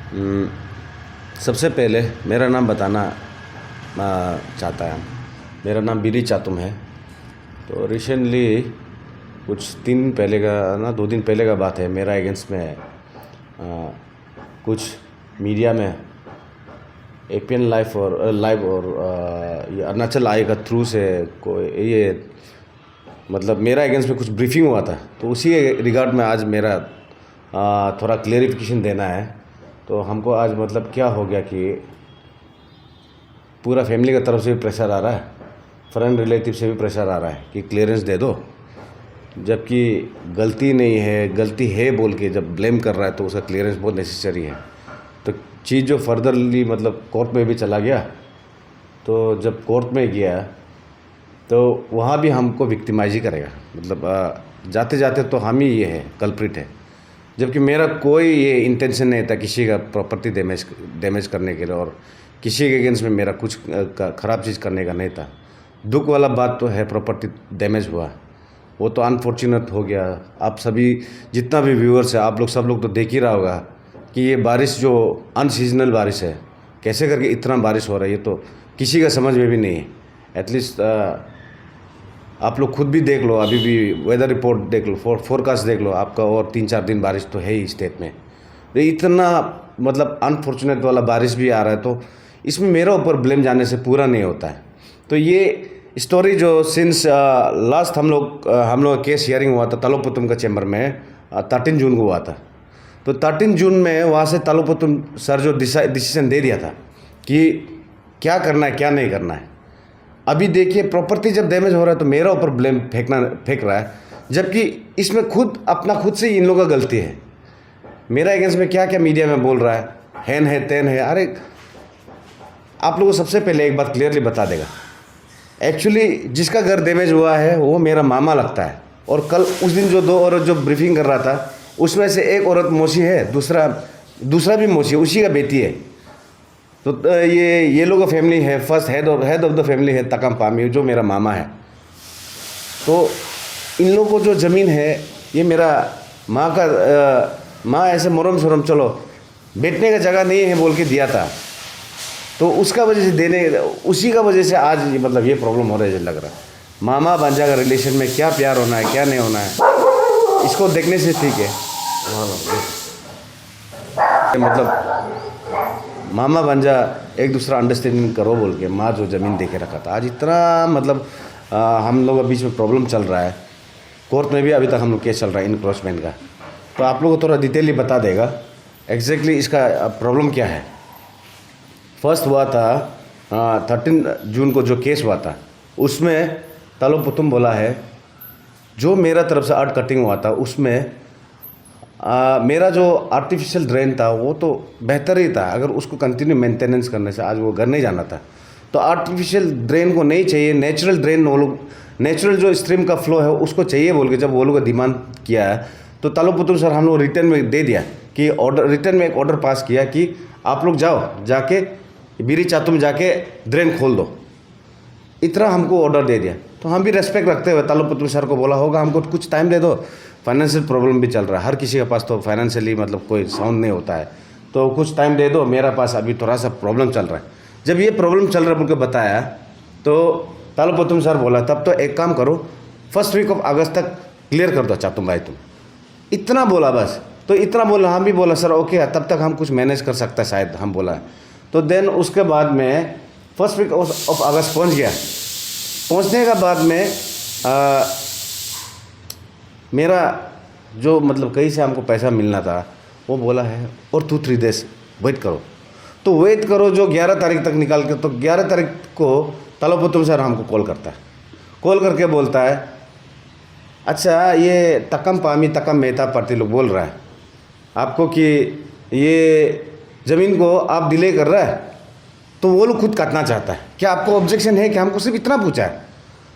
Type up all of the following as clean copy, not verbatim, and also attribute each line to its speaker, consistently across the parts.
Speaker 1: हम्म, सबसे पहले मेरा नाम बताना चाहता है। मेरा नाम बीरी चातुम है। तो रिसेंटली कुछ 3 दिन पहले का ना 2 दिन पहले का बात है। मेरा अगेंस्ट में कुछ मीडिया में एपीएन लाइव और ये अरुणाचल आई का थ्रू से कोई ये मतलब मेरा अगेंस्ट में कुछ ब्रीफिंग हुआ था। तो उसी रिगार्ड में आज मेरा थोड़ा क्लेरिफिकेशन देना है। तो हमको आज मतलब क्या हो गया कि पूरा फैमिली की तरफ से भी प्रेशर आ रहा है, फ्रेंड रिलेटिव से भी प्रेशर आ रहा है कि क्लियरेंस दे दो, जबकि गलती नहीं है, गलती है बोल के जब ब्लेम कर रहा है तो उसका क्लियरेंस बहुत नेसेसरी है। तो चीज़ जो फर्दरली मतलब कोर्ट में भी चला गया, तो जब कोर्ट में गया तो वहाँ भी हमको विक्टिमाइज ही करेगा। मतलब जाते जाते तो हम ही ये है कल्प्रिट है, जबकि मेरा कोई ये इंटेंशन नहीं था किसी का प्रॉपर्टी डैमेज करने के लिए और किसी के अगेंस्ट में मेरा कुछ ख़राब चीज़ करने का नहीं था। दुख वाला बात तो है, प्रॉपर्टी डैमेज हुआ, वो तो अनफॉर्चुनेट हो गया। आप सभी जितना भी व्यूअर्स है, आप लोग सब लोग तो देख ही रहा होगा कि ये बारिश जो अनसीजनल बारिश है, कैसे करके इतना बारिश हो रहा है, ये तो किसी का समझ में भी नहीं है। एटलीस्ट आप लोग खुद भी देख लो, अभी भी वेदर रिपोर्ट देख लो, फोरकास्ट देख लो आपका, और 3-4 दिन बारिश तो है ही स्टेट में। तो इतना मतलब अनफॉर्चुनेट वाला बारिश भी आ रहा है, तो इसमें मेरा ऊपर ब्लेम जाने से पूरा नहीं होता है। तो ये स्टोरी जो सिंस लास्ट हम लोग का केस हियरिंग हुआ था तालोपुतुम का चैम्बर में 13 जून को हुआ था। तो 13 जून में वहाँ से तालोपुतुम सर जो डिसीजन दे दिया था कि क्या करना है क्या नहीं करना है। अभी देखिए प्रॉपर्टी जब डैमेज हो रहा है तो मेरा ऊपर ब्लेम फेंक रहा है, जबकि इसमें खुद से ही इन लोगों का गलती है। मेरा अगेंस्ट में क्या क्या मीडिया में बोल रहा है, हैन है तेन है। अरे आप लोगों को सबसे पहले एक बात क्लियरली बता देगा, एक्चुअली जिसका घर डैमेज हुआ है वो मेरा मामा लगता है। और कल उस दिन जो 2 औरत जो ब्रीफिंग कर रहा था, उसमें से एक औरत मौसी है, दूसरा भी मौसी है, उसी का बेटी है। तो ये लोग का फैमिली है, first head of the family है तकम पामी, जो मेरा मामा है। तो इन लोगों को जो ज़मीन है ये मेरा माँ ऐसे मोरम सोरम चलो बैठने का जगह नहीं है बोल के दिया था। तो उसका वजह से उसी का वजह से आज मतलब ये प्रॉब्लम हो रहा है। लग रहा है मामा भांजा का रिलेशन में क्या प्यार होना है क्या नहीं होना है, इसको देखने से ठीक है। मतलब मामा भांजा एक दूसरा अंडरस्टैंडिंग करो बोल के माँ जो ज़मीन दे के रखा था, आज इतना मतलब हम लोगों के बीच में प्रॉब्लम चल रहा है। कोर्ट में भी अभी तक हम लोग केस चल रहा है इनक्रोचमेंट का। तो आप लोगों को थोड़ा डिटेली बता देगा एग्जैक्टली इसका प्रॉब्लम क्या है। फर्स्ट हुआ था 13 जून को जो केस हुआ था, उसमें तालोपुतुम बोला है जो मेरा तरफ से आर्ट कटिंग हुआ था उसमें मेरा जो आर्टिफिशियल ड्रेन था वो तो बेहतर ही था, अगर उसको कंटिन्यू मेंटेनेंस करने से आज वो घर नहीं जाना था। तो आर्टिफिशियल ड्रेन को नहीं चाहिए, नेचुरल ड्रेन वो लोग नेचुरल जो स्ट्रीम का फ्लो है उसको चाहिए बोल के जब वो लोग डिमांड किया है, तो तालोपुतुम सर हम लोग रिटर्न में दे दिया कि रिटर्न में एक ऑर्डर पास किया कि आप लोग जाओ जाके बीरी चातुम जाके ड्रेन खोल दो, इतना हमको ऑर्डर दे दिया। तो हम भी रेस्पेक्ट रखते हुए तालोपुतुम सर को बोला होगा हमको कुछ टाइम दे दो, फाइनेंशियल प्रॉब्लम भी चल रहा है, हर किसी के पास तो फाइनेंशियली मतलब कोई साउंड नहीं होता है, तो कुछ टाइम दे दो, मेरा पास अभी थोड़ा सा प्रॉब्लम चल रहा है। जब ये प्रॉब्लम चल रहा है बोल के बताया तो तालोपुतुम सर बोला तब तो एक काम करो, फर्स्ट वीक ऑफ अगस्त तक क्लियर कर दो चातुम भाई तुम, इतना बोला बस। तो इतना बोला, हम भी बोला सर ओके तब तक हम कुछ मैनेज कर सकता है शायद, हम बोला। तो देन उसके बाद में फर्स्ट वीक ऑफ अगस्त पहुंच गया। पहुंचने के बाद में मेरा जो मतलब कहीं से हमको पैसा मिलना था वो बोला है और 2-3 डेज वेट करो। तो वेट करो जो 11 तारीख तक निकाल के, तो 11 तारीख को तालोपुतुम सर हमको कॉल करता है, कॉल करके बोलता है अच्छा ये तकम पामी तकम मेहता पार्टी लोग बोल रहा है आपको कि ये ज़मीन को आप डिले कर रहा है, तो वो लोग खुद काटना चाहता है, क्या आपको ऑब्जेक्शन है? कि हमको सिर्फ इतना पूछा है।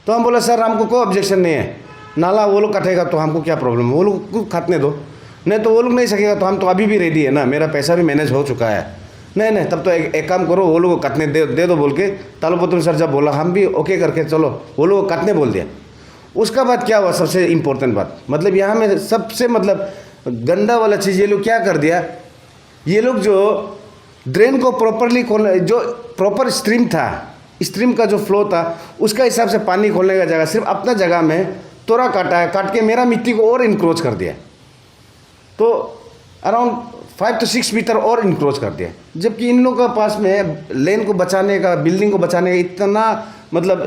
Speaker 1: तो हम बोला सर हमको कोई ऑब्जेक्शन नहीं है, नाला वो लोग काटेगा तो हमको क्या प्रॉब्लम है, वो लोग खुद काटने दो, नहीं तो वो लोग नहीं सकेगा तो हम तो अभी भी रेडी है ना, मेरा पैसा भी मैनेज हो चुका है। नहीं तब तो एक काम करो, वो लोग को काटने दे दो बोल के तालोपुतुम सर जब बोला हम भी ओके करके चलो वो लोग को काटने बोल दिया। उसका बाद क्या हुआ, सबसे इम्पोर्टेंट बात, मतलब यहाँ में सबसे मतलब गंदा वाला चीज़ ये लोग क्या कर दिया, ये लोग जो ड्रेन को प्रॉपरली खोल, जो प्रॉपर स्ट्रीम था, स्ट्रीम का जो फ्लो था उसका हिसाब से पानी खोलने का जगह सिर्फ अपना जगह में तोड़ा काटा है, काट के मेरा मिट्टी को और इंक्रोच कर दिया, तो अराउंड 5 to 6 मीटर और इंक्रोच कर दिया। जबकि इन लोगों के पास में लेन को बचाने का, बिल्डिंग को बचाने का इतना मतलब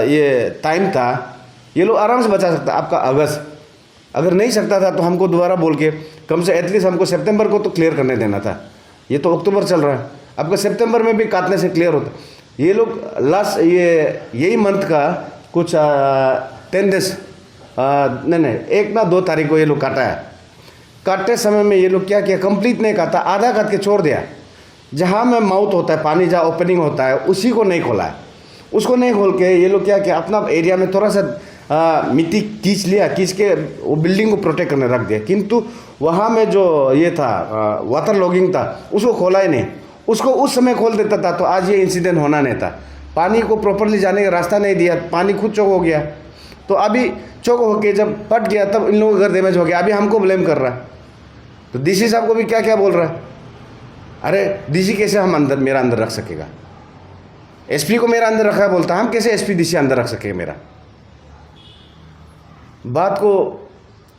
Speaker 1: ये टाइम था, ये लोग आराम से बचा सकता। आपका अगस्त अगर नहीं सकता था तो हमको दोबारा बोल के कम से एटलीस्ट हमको सितंबर को तो क्लियर करने देना था। ये तो अक्टूबर चल रहा है, आपका सितंबर में भी काटने से क्लियर होता। ये लोग लास्ट यही मंथ का कुछ 10 डेज नहीं 1 ना 2 तारीख को ये लोग काटा है। काटते समय में ये लोग क्या किया, कंप्लीट नहीं काटा, आधा काट के छोड़ दिया। जहाँ में माउथ होता है, पानी जहाँ ओपनिंग होता है उसी को नहीं खोला है। उसको नहीं खोल के ये लोग क्या किया, अपना एरिया में थोड़ा सा मिट्टी खींच लिया, खींच के वो बिल्डिंग को प्रोटेक्ट करने रख दिया। किंतु वहाँ में जो ये था वाटर लॉगिंग था उसको खोला ही नहीं। उसको उस समय खोल देता था तो आज ये इंसिडेंट होना नहीं था। पानी को प्रॉपरली जाने का रास्ता नहीं दिया, पानी खुद चौक हो गया। तो अभी चौक होके जब फट गया तब इन लोगों का घर डैमेज हो गया। अभी हमको ब्लेम कर रहा है। तो डीसी साहब को भी क्या क्या बोल रहा है, अरे डीसी कैसे हम अंदर मेरा अंदर रख सकेगा, एसपी को मेरा अंदर रखा है बोलता, हम कैसे एसपी डीसी अंदर रख सकेंगे। मेरा बात को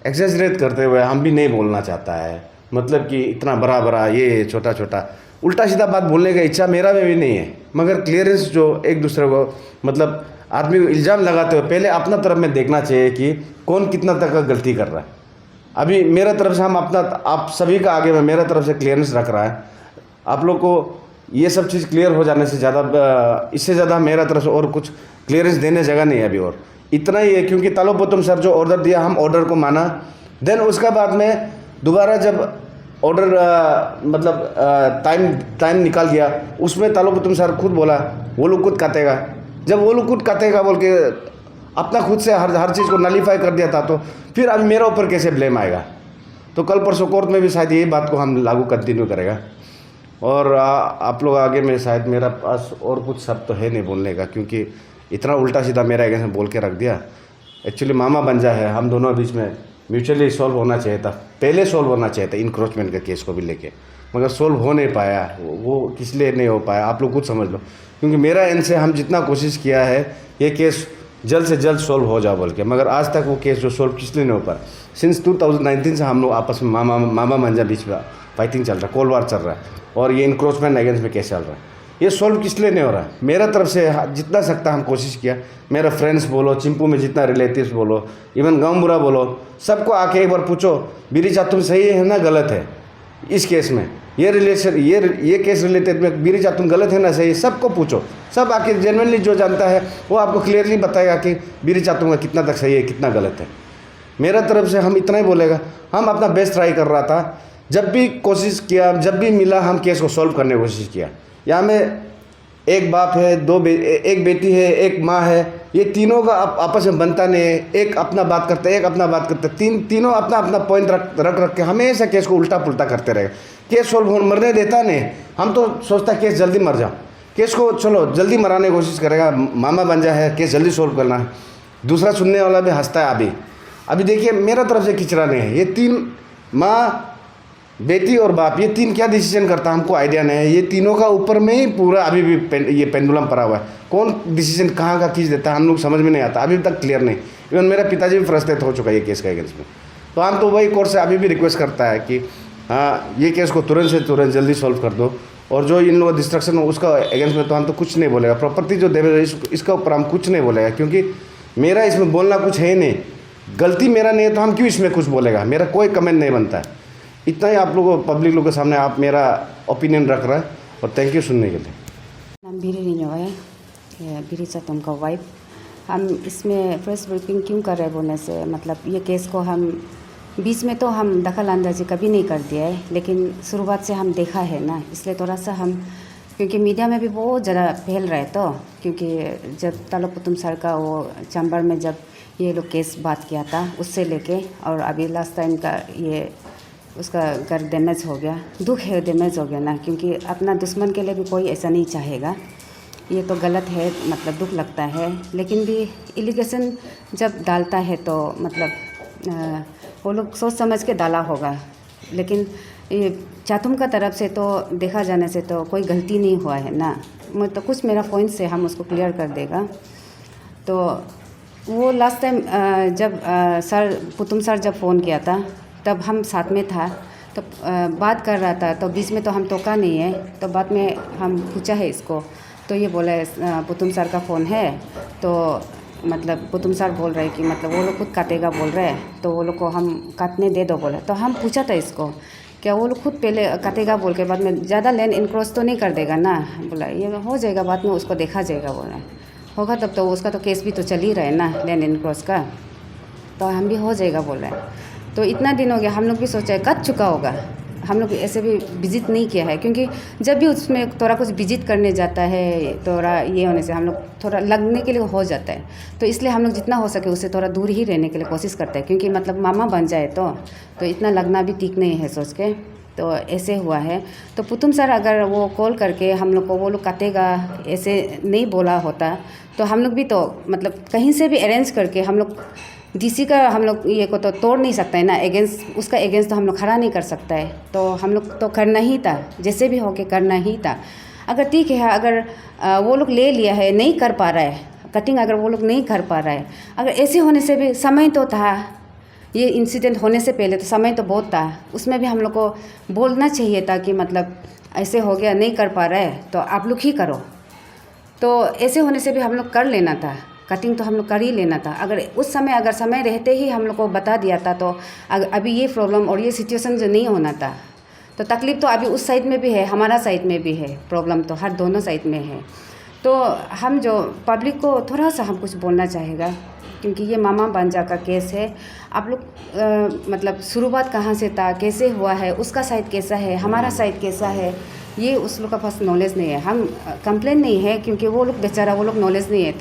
Speaker 1: एक्सेजरेट करते हुए हम भी नहीं बोलना चाहता है, मतलब कि इतना बड़ा बड़ा ये छोटा छोटा उल्टा सीधा बात बोलने का इच्छा मेरा में भी नहीं है। मगर क्लियरेंस जो एक दूसरे को मतलब आदमी को इल्ज़ाम लगाते हुए पहले अपना तरफ में देखना चाहिए कि कौन कितना तक का गलती कर रहा है। अभी मेरा तरफ से हम अपना, आप सभी का आगे में मेरा तरफ से क्लियरेंस रख रहा है। आप लोग को ये सब चीज़ क्लियर हो जाने से ज़्यादा, इससे ज़्यादा मेरा तरफ से और कुछ क्लियरेंस देने जगह नहीं है अभी। और इतना ही है क्योंकि तालोपोतम सर जो ऑर्डर दिया हम ऑर्डर को माना। देन उसका बाद में दोबारा जब ऑर्डर मतलब टाइम निकाल गया, उसमें तालोपोतम सर खुद बोला वो लोग खुद काटेगा। जब वो लोग खुद काटेगा बोल के अपना खुद से हर चीज़ को नलीफाई कर दिया था, तो फिर अभी मेरा ऊपर कैसे ब्लेम आएगा। तो कल परसों कोर्ट में भी शायद यही बात को हम लागू कंटिन्यू करेगा। और आप लोग आगे में शायद मेरा पास और कुछ शब्द तो है नहीं बोलने का, क्योंकि इतना उल्टा सीधा मेरा अगेंस्ट में बोल के रख दिया। एक्चुअली मामा बंजा है, हम दोनों बीच में म्यूचुअली सॉल्व होना चाहिए था, पहले सॉल्व होना चाहिए था इंक्रोचमेंट का केस को भी लेके, मगर सॉल्व हो नहीं पाया। वो किस लिए नहीं हो पाया आप लोग खुद समझ लो। क्योंकि मेरा एंड से हम जितना कोशिश किया है ये केस जल्द से जल्द सॉल्व हो जाओ बोल के, मगर आज तक वो केस जो सॉल्व किस लिए नहीं हो पाया। सिंस 2019 से हम लोग आपस में मामा मंजा बीच में फाइटिंग चल रहा है, कोल्ड वार चल रहा है, और ये इंक्रोचमेंट अगेंस्ट में केस चल रहा है। ये सॉल्व किस लिए नहीं हो रहा है। मेरा तरफ से जितना सकता हम कोशिश किया। मेरा फ्रेंड्स बोलो, चिंपू में जितना रिलेटिव्स बोलो, इवन गाँव बुरा बोलो, सबको आके एक बार पूछो बीरीचा तुम सही है ना गलत है इस केस में, ये रिलेशन ये केस रिलेटेड में बीरीचा तुम गलत है ना सही, सबको पूछो। सब आके जेन्युइनली जो जानता है वो आपको क्लियरली बताएगा कि बीरीचा तुम का कितना तक सही है कितना गलत है। मेरा तरफ से हम इतना ही बोलेगा। हम अपना बेस्ट ट्राई कर रहा था, जब भी कोशिश किया, जब भी मिला हम केस को सॉल्व करने की कोशिश किया। यहाँ में एक बाप है, एक बेटी है, एक माँ है, ये तीनों का आपस में बनता नहीं है। एक अपना बात करता है, एक अपना बात करता है, तीनों अपना अपना पॉइंट रख के हमेशा केस को उल्टा पुल्टा करते रहेगा। केस सॉल्व हो मरने देता नहीं। हम तो सोचता केस जल्दी मर जाओ, केस को चलो जल्दी मराने की कोशिश करेगा, मामा बन जाए है, केस जल्दी सॉल्व करना है। दूसरा सुनने वाला भी हंसता है। अभी देखिए मेरा तरफ से किचरा नहीं है। ये 3 माँ, बेटी और बाप, ये 3 क्या डिसीजन करता हमको आइडिया नहीं है। ये तीनों का ऊपर में ही पूरा अभी भी ये पेंडुलम पड़ा हुआ है। कौन डिसीजन कहाँ का खींच देता है हम लोग समझ में नहीं आता, अभी तक क्लियर नहीं। इवन मेरा पिताजी भी फ्रस्ट्रेट हो चुका है ये केस के अगेंस्ट में। तो हम तो वही कोर्ट से अभी भी रिक्वेस्ट करता है कि हाँ ये केस को तुरंत से तुरंत जल्दी सॉल्व कर दो। और जो इन लोगों का डिस्ट्रक्शन हो उसका अगेंस्ट में तो हम तो कुछ नहीं बोलेगा। प्रॉपर्टी जो डैमेज है इसका ऊपर हम कुछ नहीं बोलेगा, क्योंकि मेरा इसमें बोलना कुछ है नहीं। गलती मेरा नहीं है तो हम क्यों इसमें कुछ बोलेगा, मेरा कोई कमेंट नहीं बनता है। इतना ही आप लोगों पब्लिक लोगों के सामने आप मेरा ओपिनियन रख रहा है, और थैंक यू सुनने के लिए।
Speaker 2: नाम बीरी रिन्यो है, बीरीचा तुम का वाइफ। हम इसमें प्रेस ब्रीफिंग क्यों कर रहे हैं बोलने से मतलब ये केस को हम बीच में तो हम दखल अंदाजी कभी नहीं कर दिया है, लेकिन शुरुआत से हम देखा है ना, इसलिए थोड़ा सा हम, क्योंकि मीडिया में भी बहुत ज़्यादा फैल रहा है। तो क्योंकि जब तालोपोतम सर का वो चैम्बर में जब ये लोग केस बात किया था उससे लेके, और अभी लास्ट टाइम का ये उसका घर डैमेज हो गया, दुख है डैमेज हो गया ना, क्योंकि अपना दुश्मन के लिए भी कोई ऐसा नहीं चाहेगा। ये तो गलत है, मतलब दुख लगता है। लेकिन भी एलिगेशन जब डालता है तो मतलब वो लोग सोच समझ के डाला होगा। लेकिन ये चातुम का तरफ से तो देखा जाने से तो कोई गलती नहीं हुआ है ना। मैं तो कुछ मेरा पॉइंट से हम उसको क्लियर कर देगा। तो वो लास्ट टाइम जब सर पुतुम सर जब फ़ोन किया था तब हम साथ में था, तो बात कर रहा था, तो बीच में तो हम टोका नहीं है। तो बाद में हम पूछा है इसको, तो ये बोला पुतुम सर का फ़ोन है, तो मतलब पुतुम सर बोल रहे कि मतलब वो लोग खुद काटेगा बोल रहे हैं, तो वो लोग को हम काटने दे दो बोले। तो हम पूछा था इसको क्या वो लोग खुद पहले काटेगा बोल के बाद में ज़्यादा लैंड इनक्रॉस तो नहीं कर देगा ना। बोला ये हो जाएगा, बाद में उसको देखा जाएगा बोला। होगा तब तो उसका तो केस भी तो चल ही रहा है ना लैंड इनक्रॉस का, तो हम भी हो जाएगा बोल रहे हैं। तो इतना दिन हो गया, हम लोग भी सोचा है कट चुका होगा, हम लोग ऐसे भी विजिट नहीं किया है, क्योंकि जब भी उसमें थोड़ा कुछ विजिट करने जाता है थोड़ा ये होने से हम लोग थोड़ा लगने के लिए हो जाता है। तो इसलिए हम लोग जितना हो सके उससे थोड़ा दूर ही रहने के लिए कोशिश करते हैं, क्योंकि मतलब मामा बन जाए तो इतना लगना भी ठीक नहीं है सोच के। तो ऐसे हुआ है। तो पुतुम सर अगर वो कॉल करके हम लोग को वो लोग काटेगा ऐसे नहीं बोला होता तो हम लोग भी तो मतलब कहीं से भी अरेंज करके हम लोग डीसी का हम लोग ये को तो तोड़ नहीं सकता है ना, अगेंस्ट उसका अगेंस्ट तो हम लोग खड़ा नहीं कर सकता है। तो हम लोग तो करना ही था, जैसे भी हो के करना ही था। अगर ठीक है, अगर वो लोग ले लिया है, नहीं कर पा रहा है कटिंग, अगर वो लोग नहीं कर पा रहा है, अगर ऐसे होने से भी समय तो था, ये इंसिडेंट होने से पहले तो समय तो बहुत था, उसमें भी हम लोग को बोलना चाहिए था कि मतलब ऐसे हो गया, नहीं कर पा रहा है तो आप लोग ही करो। तो ऐसे होने से भी हम लोग कर लेना था, कटिंग तो हम लोग कर ही लेना था। अगर उस समय अगर समय रहते ही हम लोग को बता दिया था तो अभी ये प्रॉब्लम और ये सिचुएशन जो नहीं होना था। तो तकलीफ़ तो अभी उस साइड में भी है, हमारा साइड में भी है, प्रॉब्लम तो हर दोनों साइड में है। तो हम जो पब्लिक को थोड़ा सा हम कुछ बोलना चाहेगा, क्योंकि ये मामा भांजा का केस है। आप लोग मतलब शुरुआत कहाँ से था, कैसे हुआ है, उसका साइड कैसा है, हमारा साइड कैसा है, ये उस लोग का पास नॉलेज नहीं है। हम कंप्लेन नहीं है, क्योंकि वो लोग बेचारा वो लोग नॉलेज नहीं है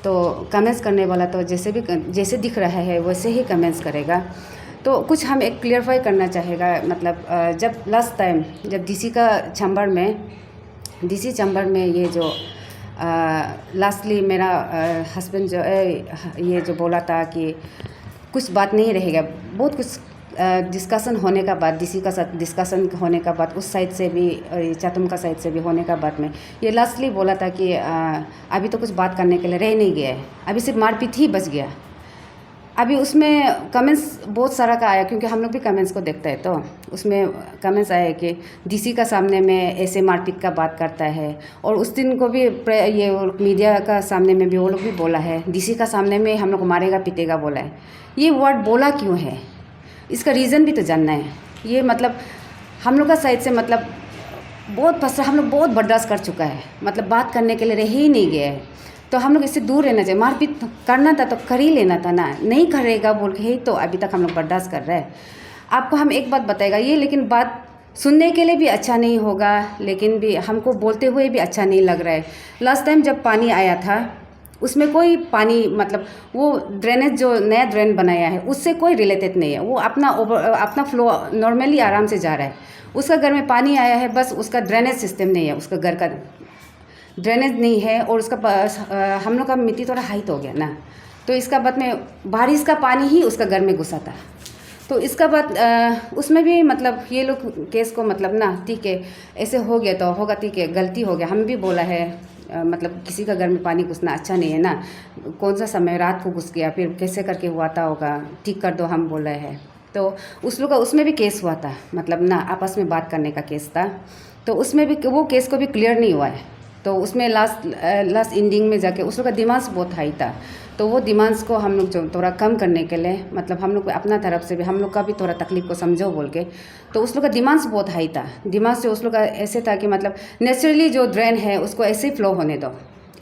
Speaker 2: तो कमेंट्स करने वाला तो जैसे दिख रहा है वैसे ही कमेंट्स करेगा। तो कुछ हम एक क्लियरफाई करना चाहेगा। मतलब जब लास्ट टाइम जब डीसी चैम्बर में ये जो लास्टली मेरा हस्बैंड जो ये जो बोला था कि कुछ बात नहीं रहेगा, बहुत कुछ डिस्कशन होने का बाद, डीसी का साथ डिस्कशन होने का बाद, उस साइड से भी चातुम का साइड से भी होने का बाद में ये लास्टली बोला था कि अभी तो कुछ बात करने के लिए रह नहीं गया है, अभी सिर्फ मारपीट ही बच गया। अभी उसमें कमेंट्स बहुत सारा का आया, क्योंकि हम लोग भी कमेंट्स को देखते हैं, तो उसमें कमेंट्स आए कि डीसी का सामने में ऐसे मारपीट का बात करता है। और उस दिन को भी ये मीडिया का सामने में भी वो लोग भी बोला है, डीसी का सामने में हम लोग को मारेगा पीटेगा बोला है। ये वर्ड बोला क्यों है, इसका रीज़न भी तो जानना है। ये मतलब हम लोग का साइड से मतलब हम लोग बहुत बर्दाश्त कर चुका है, मतलब बात करने के लिए रह ही नहीं गया है। तो हम लोग इससे दूर रहना चाहिए। मारपीट करना था तो कर ही लेना था ना, नहीं करेगा बोल के ही तो अभी तक हम लोग बर्दाश्त कर रहे हैं। आपको हम एक बात बताएगा ये, लेकिन बात सुनने के लिए भी अच्छा नहीं होगा, लेकिन भी हमको बोलते हुए भी अच्छा नहीं लग रहा है। लास्ट टाइम जब पानी आया था उसमें कोई पानी मतलब वो ड्रेनेज जो नया ड्रेन बनाया है उससे कोई रिलेटेड नहीं है, वो अपना फ्लो नॉर्मली आराम से जा रहा है। उसका घर में पानी आया है, बस उसका ड्रेनेज सिस्टम नहीं है, उसका घर का ड्रेनेज नहीं है। और उसका हम लोग का मिट्टी थोड़ा हाइट हो गया ना, तो इसका बाद में बारिश का पानी ही उसका घर में घुसा था। तो इसका बाद उसमें भी मतलब ये लोग केस को मतलब ना ठीक है ऐसे हो गया तो होगा, ठीक है गलती हो गया, हम भी बोला है मतलब किसी का घर में पानी घुसना अच्छा नहीं है ना, कौन सा समय रात को घुस गया, फिर कैसे करके हुआ था होगा, ठीक कर दो हम बोल रहे हैं। तो उस लोग का उसमें भी केस हुआ था, मतलब ना आपस में बात करने का केस था। तो उसमें भी वो केस को भी क्लियर नहीं हुआ है। तो उसमें लास्ट एंडिंग में जाके उस लोग का डिमांड्स बहुत हाई था। तो वो डिमांड्स को हम लोग जो थोड़ा कम करने के लिए मतलब हम लोग अपना तरफ से भी हम लोग का भी थोड़ा तकलीफ को समझो बोल के, तो उस लोग का डिमांड्स बहुत हाई था। डिमांड्स जो उस लोग का ऐसे था कि मतलब नेचुरली जो ड्रेन है उसको ऐसे ही फ्लो होने दो,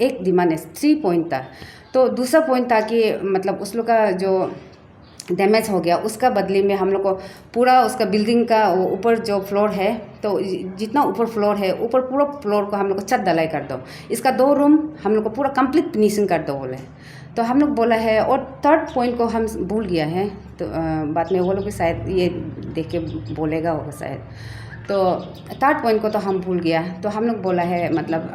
Speaker 2: एक डिमांड है। 3 पॉइंट था। तो दूसरा पॉइंट था कि मतलब उस लोग का जो डैमेज हो गया उसका बदले में हम लोग को पूरा उसका बिल्डिंग का ऊपर जो फ्लोर है, तो जितना ऊपर फ्लोर है ऊपर पूरा फ्लोर को हम लोग को छत ढलाई कर दो, इसका 2 रूम हम लोग को पूरा कंप्लीट फिनिशिंग कर दो बोले। तो हम लोग बोला है। और 3rd पॉइंट को हम भूल गया है, तो बाद में वो लोग भी शायद ये देख के बोलेगा होगा शायद। तो थर्ड पॉइंट को तो हम भूल गया, तो हम लोग बोला है मतलब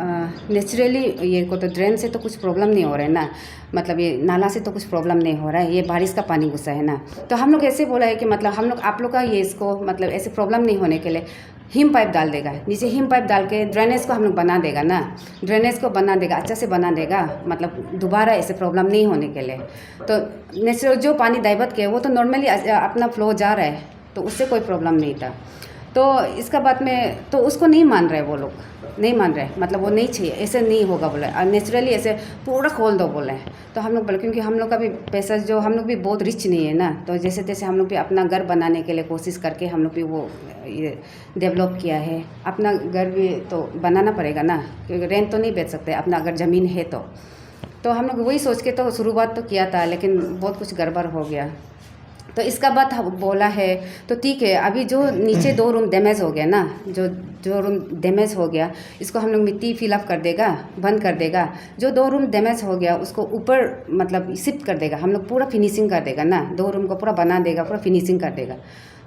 Speaker 2: नेचुरली ये को तो ड्रेन से तो कुछ प्रॉब्लम नहीं हो रहा है ना, मतलब ये नाला से तो कुछ प्रॉब्लम नहीं हो रहा है, ये बारिश का पानी घुसा है ना। तो हम लोग ऐसे बोला है कि मतलब हम लोग आप लोग का ये इसको मतलब ऐसे प्रॉब्लम नहीं होने के लिए हिम पाइप डाल देगा, नीचे हिम पाइप डाल के ड्रेनेज को हम लोग बना देगा ना, ड्रेनेज को बना देगा, अच्छा से बना देगा, मतलब दोबारा ऐसे प्रॉब्लम नहीं होने के लिए। तो नेचुरल जो पानी डाइवर्ट किया वो तो नॉर्मली अपना फ्लो जा रहा है, तो उससे कोई प्रॉब्लम नहीं था। तो इसका बाद में तो उसको नहीं मान रहे, वो लोग नहीं मान रहे, मतलब वो नहीं चाहिए, ऐसे नहीं होगा बोले, और नेचुरली ऐसे पूरा खोल दो बोले। तो हम लोग बोले क्योंकि हम लोग का भी पैसा जो हम लोग भी बहुत रिच नहीं है ना, तो जैसे तैसे हम लोग भी अपना घर बनाने के लिए कोशिश करके हम लोग भी वो ये डेवलप किया है। अपना घर भी तो बनाना पड़ेगा ना, क्योंकि रेंट तो नहीं बेच सकते, अपना अगर ज़मीन है तो हम लोग वही सोच के तो शुरुआत तो किया था, लेकिन बहुत कुछ गड़बड़ हो गया। तो इसका बाद बोला है तो ठीक है, अभी जो नीचे 2 रूम डैमेज हो गया ना, जो रूम डैमेज हो गया इसको हम लोग मिट्टी फिलअप कर देगा, बंद कर देगा। जो 2 रूम डैमेज हो गया उसको ऊपर मतलब शिफ्ट कर देगा, हम लोग पूरा फिनिशिंग कर देगा ना, 2 रूम को पूरा बना देगा, पूरा फिनिशिंग कर देगा।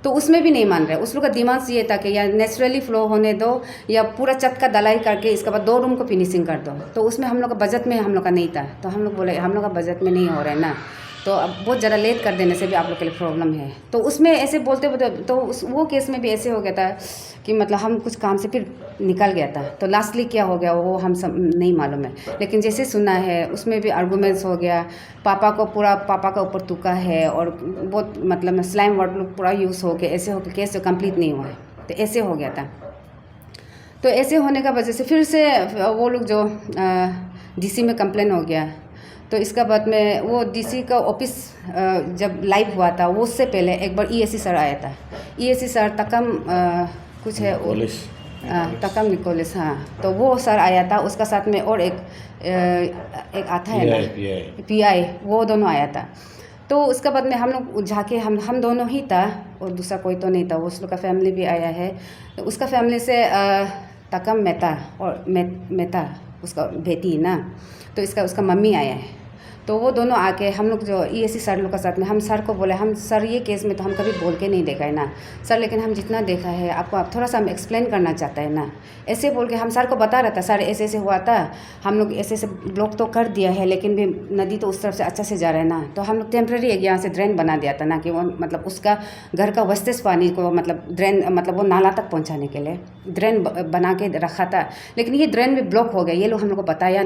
Speaker 2: तो उसमें भी नहीं मान रहे, उस लोग का दिमाग ये था कि या नेचुरली फ्लो होने दो या पूरा छत का दलाई करके इसके बाद 2 रूम को फिनिशिंग कर दो। तो उसमें हम लोग का बजट में हम लोग का नहीं था, तो हम लोग बोले हम लोग का बजट में नहीं हो रहा है ना, तो अब बहुत ज़्यादा लेट कर देने से भी आप लोग के लिए प्रॉब्लम है। तो उसमें ऐसे बोलते बोलते तो वो केस में भी ऐसे हो गया था कि मतलब हम कुछ काम से फिर निकल गया था। तो लास्टली क्या हो गया वो हम सब नहीं मालूम है, लेकिन जैसे सुना है उसमें भी आर्गूमेंट्स हो गया, पापा का ऊपर तुका है, और बहुत मतलब स्लाइम वर्ड पूरा यूज़ हो के ऐसे हो के केस जो कंप्लीट नहीं हुआ है, तो ऐसे हो गया था। तो ऐसे होने का वजह से फिर से वो लोग जो डीसी में कंप्लेन हो गया, तो इसका बाद में वो डीसी का ऑफिस जब लाइव हुआ था वो उससे पहले एक बार ईएससी सर आया था, ईएससी सर तकम कुछ है तकम निकोलिस, हाँ, तो वो सर आया था, उसका साथ में और एक आता है ना पीआई, वो दोनों आया था। तो उसके बाद में हम लोग जाके हम दोनों ही था और दूसरा कोई तो नहीं था, उस लोग का फैमिली भी आया है। तो उसका फैमिली से तकम मेहता और मेहता उसका बेटी ना, तो उसका मम्मी आया है। तो वो दोनों आके हम लोग जो ईएससी सर लोग के साथ में हम सर को बोले, हम सर ये केस में तो हम कभी बोल के नहीं देखा है ना सर, लेकिन हम जितना देखा है आपको आप थोड़ा सा हम एक्सप्लेन करना चाहता है ना, ऐसे बोल के हम सर को बता रहा था, सर ऐसे ऐसे हुआ था, हम लोग ऐसे ऐसे ब्लॉक तो कर दिया है, लेकिन भी नदी तो उस तरफ से अच्छा से जा रहा है ना, तो हम लोग टेम्प्रेरी एक यहाँ से ड्रेन बना दिया था ना, कि वो मतलब उसका घर का वेस्टेज पानी को मतलब ड्रेन मतलब वो नाला तक पहुँचाने के लिए ड्रेन बना के रखा था, लेकिन ये ड्रेन भी ब्लॉक हो गया, ये लोग हम लोग को बताया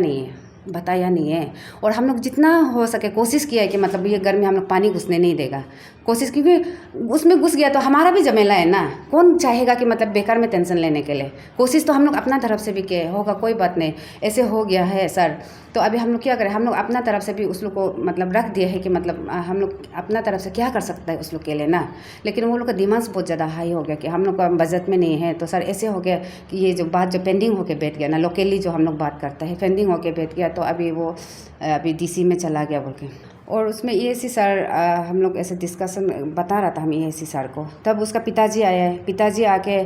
Speaker 2: नहीं है। और हम लोग जितना हो सके कोशिश किया है कि मतलब ये घर में हम लोग पानी घुसने नहीं देगा, कोशिश, क्योंकि उसमें घुस गया तो हमारा भी जमेला है ना, कौन चाहेगा कि मतलब बेकार में टेंशन लेने के लिए। कोशिश तो हम लोग अपना तरफ से भी किए, होगा कोई बात नहीं, ऐसे हो गया है सर, तो अभी हम लोग क्या करें, हम लोग अपना तरफ से भी उस लोग को मतलब रख दिया है कि मतलब हम लोग अपना तरफ से क्या कर सकता है उस लोग के लिए ना, लेकिन वो लोग का दिमाग बहुत ज़्यादा हाई हो गया कि हम लोग का बजट में नहीं है। तो सर ऐसे हो गया कि ये जो बात जो पेंडिंग होके बैठ गया ना, लोकली जो हम लोग बात करते हैं पेंडिंग होके बैठ गया, तो अभी डीसी में चला गया बोल के। और उसमें ईएससी सर हम लोग ऐसे डिस्कशन बता रहा था हम ईएससी सर को, तब उसका पिताजी आया है, पिताजी आके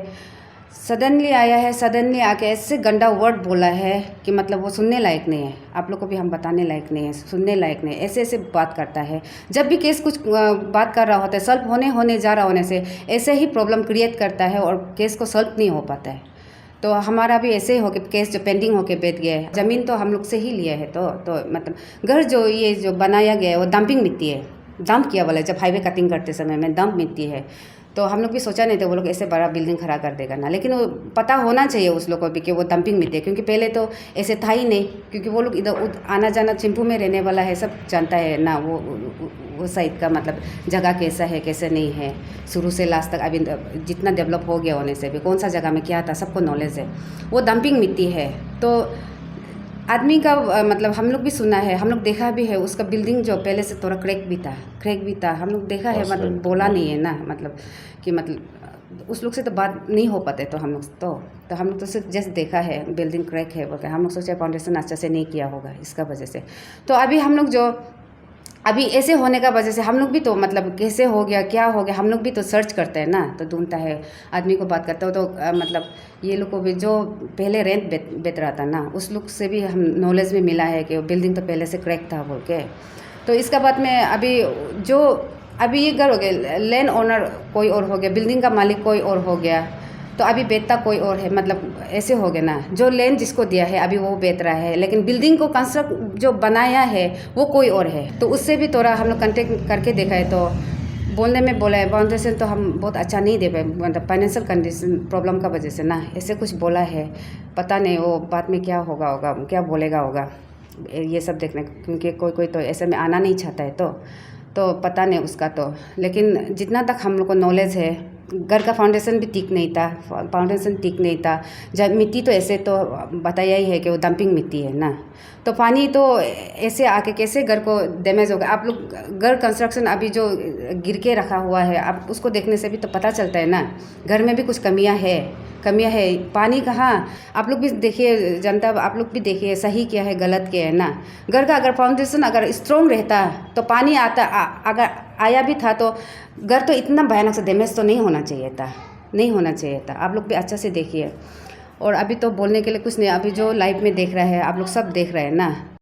Speaker 2: सडनली आके ऐसे गंदा वर्ड बोला है कि मतलब वो सुनने लायक नहीं है, आप लोग को भी हम बताने लायक नहीं है, सुनने लायक नहीं है, ऐसे बात करता है। जब भी केस कुछ बात कर रहा होता है, सॉल्व होने जा रहा होने से ऐसे ही प्रॉब्लम क्रिएट करता है और केस को सॉल्व नहीं हो पाता है। तो हमारा भी ऐसे ही हो कि केस जो पेंडिंग होके बैठ गया है, ज़मीन तो हम लोग से ही लिया है, तो मतलब घर जो ये जो बनाया गया है वो डंपिंग मिट्टी है, डंप किया बोला, जब हाईवे कटिंग करते समय में डंप मिट्टी है। तो हम लोग भी सोचा नहीं थे वो लोग ऐसे बड़ा बिल्डिंग खड़ा कर देगा ना, लेकिन वो पता होना चाहिए उस लोग को भी कि वो डंपिंग मिट्टी है, क्योंकि पहले तो ऐसे था ही नहीं, क्योंकि वो लोग इधर आना जाना चिंपू में रहने वाला है, सब जानता है ना वो साइड का मतलब जगह कैसा है कैसे नहीं है, शुरू से लास्ट तक अभी जितना डेवलप हो गया होने से भी कौन सा जगह में क्या था सबको नॉलेज है। वो डंपिंग मिट्टी है, तो आदमी का मतलब हम लोग भी सुना है, हम लोग देखा भी है, उसका बिल्डिंग जो पहले से थोड़ा क्रैक भी था, हम लोग देखा है, मतलब बोला नहीं है ना, मतलब कि मतलब उस लोग से तो बात नहीं हो पाते, तो हम लोग तो हम लोग तो सिर्फ जैसे देखा है बिल्डिंग क्रैक है बोलकर, हम लोग सोचे फाउंडेशन अच्छा से नहीं किया होगा इसका वजह से। तो अभी हम लोग जो अभी ऐसे होने का वजह से हम लोग भी तो मतलब कैसे हो गया क्या हो गया, हम लोग भी तो सर्च करते हैं ना, तो ढूंढता है आदमी को बात करता हो, तो मतलब ये लोग को भी जो पहले रेंट बेच रहा था ना, उस लोग से भी हम नॉलेज में मिला है कि बिल्डिंग तो पहले से क्रैक था बोल के। तो इसका बाद में अभी ये घर हो गया, लैंड ओनर कोई और हो गया, बिल्डिंग का मालिक कोई और हो गया, तो अभी बेचता कोई और है, मतलब ऐसे हो गया ना, जो लैंड जिसको दिया है अभी वो बेच रहा है, लेकिन बिल्डिंग को कंस्ट्रक्ट जो बनाया है वो कोई और है। तो उससे भी थोड़ा हम लोग कॉन्टेक्ट करके देखा है, तो बोलने में बोला है फाउंडेशन तो हम बहुत अच्छा नहीं दे पाए, मतलब फाइनेंशियल कंडीशन प्रॉब्लम का वजह से ना, ऐसे कुछ बोला है। पता नहीं वो बाद में क्या होगा क्या बोलेगा होगा, ये सब देखने, क्योंकि कोई कोई तो ऐसे में आना नहीं चाहता है, तो पता नहीं उसका तो। लेकिन जितना तक हम लोग को नॉलेज है, घर का फाउंडेशन भी ठीक नहीं था, फाउंडेशन ठीक नहीं था। जब मिट्टी तो ऐसे तो बताया ही है कि वो डंपिंग मिट्टी है ना, तो पानी तो ऐसे आके कैसे घर को डैमेज होगा। आप लोग घर कंस्ट्रक्शन अभी जो गिर के रखा हुआ है, आप उसको देखने से भी तो पता चलता है ना, घर में भी कुछ कमियां है। पानी कहाँ, आप लोग भी देखिए, जनता आप लोग भी देखिए सही क्या है गलत क्या है ना। घर का अगर फाउंडेशन अगर स्ट्रॉन्ग रहता तो पानी आता, अगर आया भी था तो घर तो इतना भयानक से डैमेज तो नहीं होना चाहिए था। आप लोग भी अच्छा से देखिए। और अभी तो बोलने के लिए कुछ नहीं, अभी जो लाइव में देख रहा है आप लोग सब देख रहे हैं ना।